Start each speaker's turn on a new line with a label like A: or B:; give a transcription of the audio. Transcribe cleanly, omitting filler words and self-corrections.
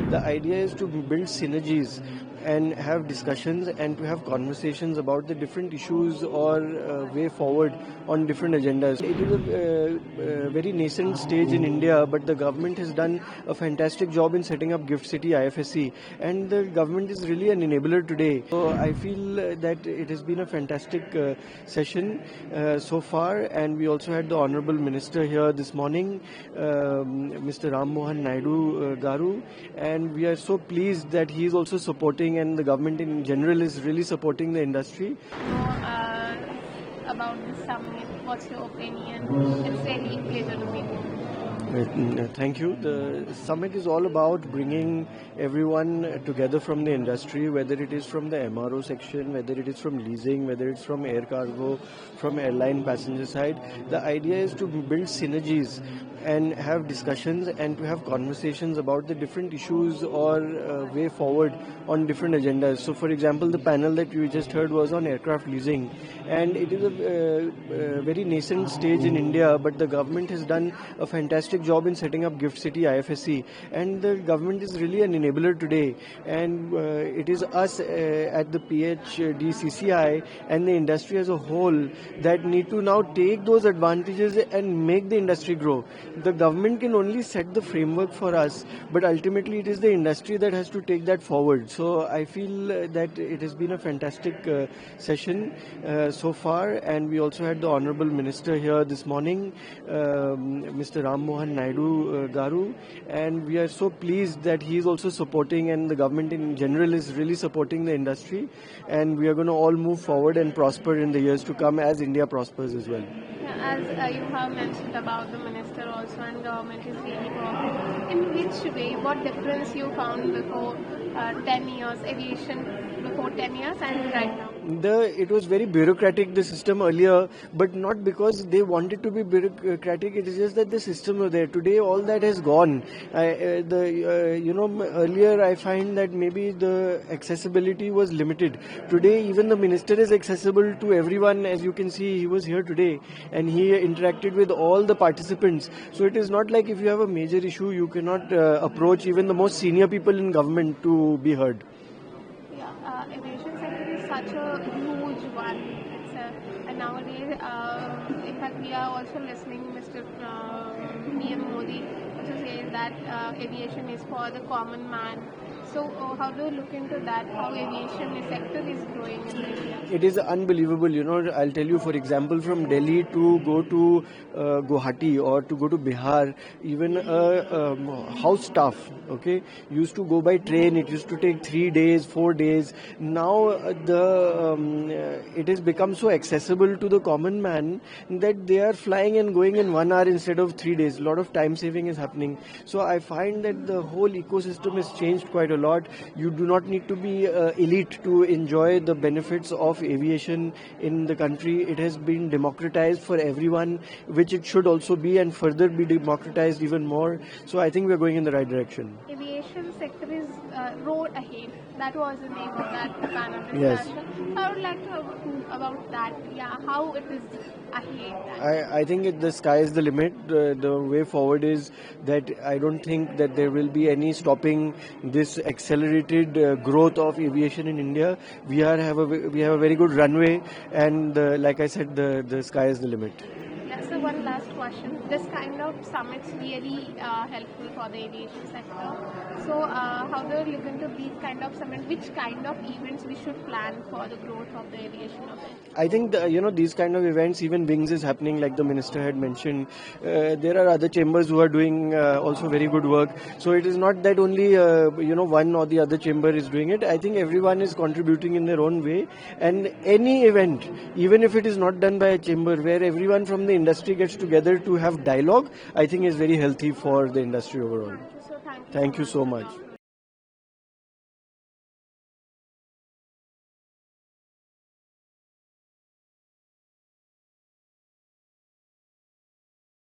A: The idea is to build synergies and have discussions and to have conversations about the different issues or way forward on different agendas. It is a very nascent stage in India, but the government has done a fantastic job in setting up Gift City IFSC, and the government is really an enabler today. So I feel that it has been a fantastic session so far, and we also had the Honorable Minister here this morning, Mr. Ram Mohan Naidu Garu, and we are so pleased that he is also supporting, and the government in general is really supporting the industry.
B: About the summit, what's your opinion? It's very pleasure to meet you.
A: Thank you. The summit is all about bringing everyone together from the industry, whether it is from the MRO section, whether it is from leasing, whether it's from air cargo, from airline passenger side. The idea is to build synergies and have discussions and to have conversations about the different issues or way forward on different agendas. So, for example, the panel that you just heard was on aircraft leasing, and it is a very nascent stage in India, but the government has done a fantastic job in setting up Gift City IFSC, and the government is really an enabler today, and it is us at the PHDCCI and the industry as a whole that need to now take those advantages and make the industry grow. The government can only set the framework for us, but ultimately it is the industry that has to take that forward. So I feel that it has been a fantastic session so far, and we also had the Honorable Minister here this morning, Mr. Ram Mohan Naidu Garu, and we are so pleased that he is also supporting, and the government in general is really supporting the industry, and we are going to all move forward and prosper in the years to come as India prospers as well.
B: As you have mentioned about the minister also, and government is really cooperating. In which way, what difference you found before 10 years, aviation before 10 years and right now?
A: It was very bureaucratic, the system earlier, but not because they wanted to be bureaucratic. It is just that the system was there. Today, all that has gone. Earlier I find that maybe the accessibility was limited. Today, even the minister is accessible to everyone. As you can see, he was here today, and he interacted with all the participants. So it is not like if you have a major issue, you cannot approach even the most senior people in government to be heard.
B: Aviation sector is such a huge one. And nowadays, in fact, we are also listening Mr. PM Modi also says that aviation is for the common man. So how do you look into that? How aviation sector is growing in India?
A: It is unbelievable. I'll tell you, for example, from Delhi to go to Guwahati or to go to Bihar, even house staff, used to go by train. It used to take 3 days, 4 days. Now it has become so accessible to the common man that they are flying and going in 1 hour instead of 3 days. A lot of time saving is happening. So I find that the whole ecosystem has changed quite a lot. You do not need to be elite to enjoy the benefits of aviation in the country. It has been democratized for everyone, which it should also be, and further be democratized even more. So I think we are going in the right direction.
B: Aviation sector is road ahead. That was the name of that panel discussion.
A: Yes.
B: I would like to know about that. Yeah, how it is ahead.
A: I think the sky is the limit. The way forward is that I don't think that there will be any stopping this accelerated growth of aviation in India. We have a very good runway, and like I said, the sky is the limit.
B: So one last question. This kind of summits really helpful for the aviation sector. So how do you look into these kind of summits? Which kind of events we should plan for the growth of the aviation of it?
A: I think these kind of events, even Wings is happening, like the minister had mentioned. There are other chambers who are doing also very good work. So it is not that only one or the other chamber is doing it. I think everyone is contributing in their own way. And any event, even if it is not done by a chamber, where everyone from the industry gets together to have dialogue, I think is very healthy for the industry overall.
B: So
A: thank you so much.